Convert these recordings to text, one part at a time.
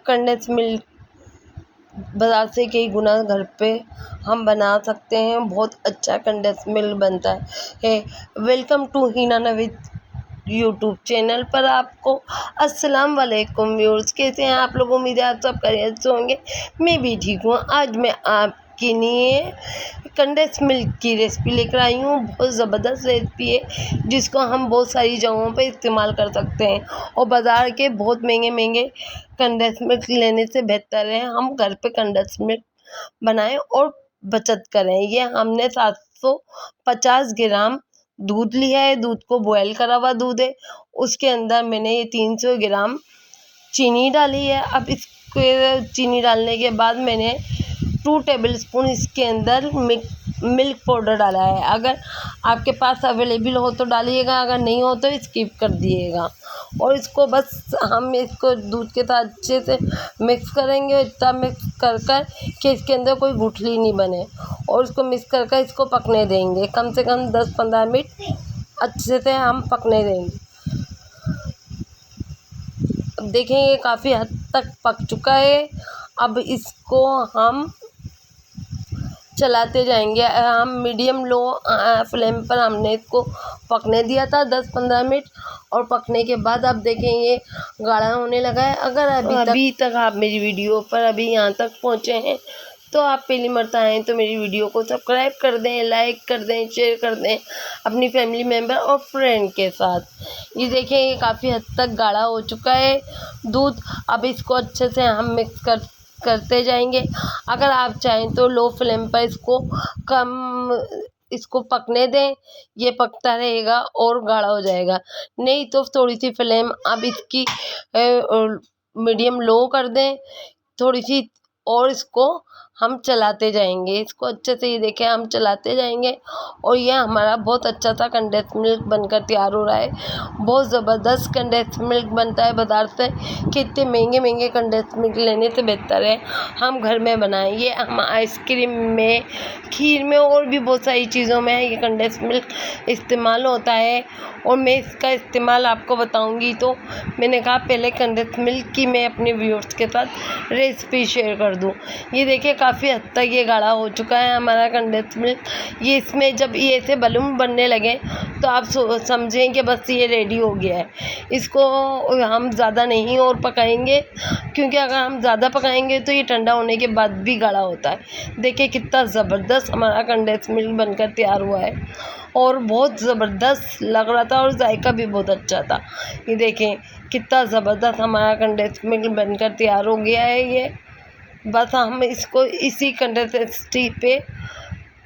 Condense milk बाज़ार से कई गुना घर पे हम बना सकते हैं। बहुत अच्छा कंडेंस मिल्क बनता है। Welcome to Hina Naveed YouTube channel पर आपको अस्सलाम वालेकुम व्यूअर्स, कैसे हैं आप लोग? उम्मीद है आप सब खैरियत से होंगे। मैं भी ठीक हूँ। आज मैं आपके लिए कंडेंस मिल्क की रेसिपी लेकर आई हूँ। बहुत ज़बरदस्त रेसिपी है जिसको हम बहुत सारी जगहों पे इस्तेमाल कर सकते हैं और बाज़ार के बहुत महंगे कंडेंस मिल्क लेने से बेहतर है हम घर पे कंडेंस मिल्क बनाएं और बचत करें। ये हमने 750 ग्राम दूध लिया है। दूध को बॉयल करा हुआ दूध है। उसके अंदर मैंने ये 300 ग्राम चीनी डाली है। अब इसके चीनी डालने के बाद मैंने 2 टेबलस्पून इसके अंदर मिल्क पाउडर डाला है। अगर आपके पास अवेलेबल हो तो डालिएगा, अगर नहीं हो तो स्किप कर दिएगा। और इसको बस हम इसको दूध के साथ अच्छे से मिक्स करेंगे, इतना मिक्स कर कि इसके अंदर कोई गुठली नहीं बने। और इसको मिक्स कर इसको पकने देंगे कम से कम 10-15 मिनट अच्छे से हम पकने देंगे। अब देखें ये काफ़ी हद तक पक चुका है। अब इसको हम चलाते जाएंगे। हम मीडियम लो फ्लेम पर हमने इसको पकने दिया था 10-15 मिनट। और पकने के बाद आप देखें ये गाढ़ा होने लगा है। अगर अभी तक आप मेरी वीडियो पर अभी यहाँ तक पहुँचे हैं तो आप पहली मरतबा आएँ तो मेरी वीडियो को सब्सक्राइब कर दें, लाइक कर दें, शेयर कर दें अपनी फैमिली मेम्बर और फ्रेंड के साथ। ये देखें ये काफ़ी हद तक गाढ़ा हो चुका है दूध। अब इसको अच्छे से हम मिक्स करते जाएंगे। अगर आप चाहें तो लो फ्लेम पर इसको पकने दें, ये पकता रहेगा और गाढ़ा हो जाएगा। नहीं तो थोड़ी सी फ्लेम अब इसकी मीडियम लो कर दें थोड़ी सी, और इसको हम चलाते जाएंगे। इसको अच्छे से ये देखें हम चलाते जाएंगे और ये हमारा बहुत अच्छा सा कंडेंस मिल्क बनकर तैयार हो रहा है। बहुत ज़बरदस्त कंडेंस मिल्क बनता है बाज़ार से। कितने महंगे कंडेंस मिल्क लेने से बेहतर है हम घर में बनाएं। ये हम आइसक्रीम में, खीर में और भी बहुत सारी चीज़ों में ये कंडेंस मिल्क इस्तेमाल होता है। और मैं इसका इस्तेमाल आपको बताऊंगी। तो मैंने कहा पहले कंडेंस मिल्क की मैं अपने व्यूअर्स के साथ रेसिपी शेयर कर दूं। ये देखिए काफ़ी हद तक ये गाढ़ा हो चुका है हमारा कंडेंस मिल्क। ये इसमें जब ये ऐसे बलून बनने लगे तो आप समझें कि बस ये रेडी हो गया है। इसको हम ज़्यादा नहीं और पकाएंगे, क्योंकि अगर हम ज़्यादा पकाएंगे तो ये ठंडा होने के बाद भी गाढ़ा होता है। देखिए कितना ज़बरदस्त हमारा कंडेंस मिल्क बनकर तैयार हुआ है और बहुत ज़बरदस्त लग रहा था और जायका भी बहुत अच्छा था। ये देखें कितना ज़बरदस्त हमारा कंडेंस मिल्क बनकर तैयार हो गया है। ये बस हम इसको इसी कंसिस्टेंसी पे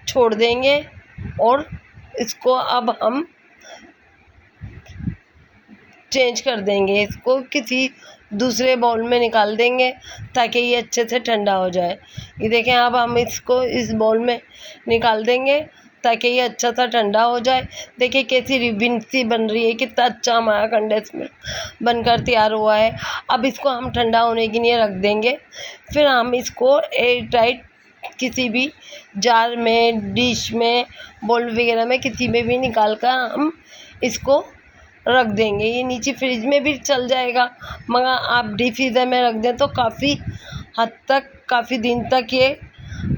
छोड़ देंगे और इसको अब हम चेंज कर देंगे। इसको किसी दूसरे बाउल में निकाल देंगे ताकि ये अच्छे से ठंडा हो जाए। ये देखें अब हम इसको इस बाउल में निकाल देंगे ताकि ये अच्छा सा ठंडा हो जाए। देखिए कैसी रिबन सी बन रही है, कितना अच्छा हमारा कंडेंस मिल्क बनकर तैयार हुआ है। अब इसको हम ठंडा होने के लिए रख देंगे। फिर हम इसको एयर टाइट किसी भी जार में, डिश में, बाउल वगैरह में किसी में भी निकाल कर हम इसको रख देंगे। ये नीचे फ्रिज में भी चल जाएगा, मगर आप डीप फ्रीज़र में रख दें तो काफ़ी हद तक, काफ़ी दिन तक ये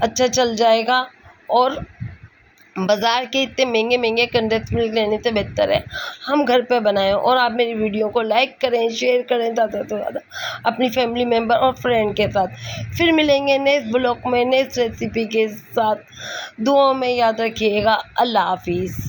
अच्छा चल जाएगा। और बाज़ार के इतने महंगे कंडेंस मिल्क लेने से बेहतर है हम घर पे बनाएं। और आप मेरी वीडियो को लाइक करें, शेयर करें ज़्यादा से ज़्यादा अपनी फैमिली मेम्बर और फ्रेंड के साथ। फिर मिलेंगे नेक्स्ट ब्लॉग में नेक्स्ट रेसिपी के साथ। दुआओं में याद रखिएगा। अल्लाह हाफिज़।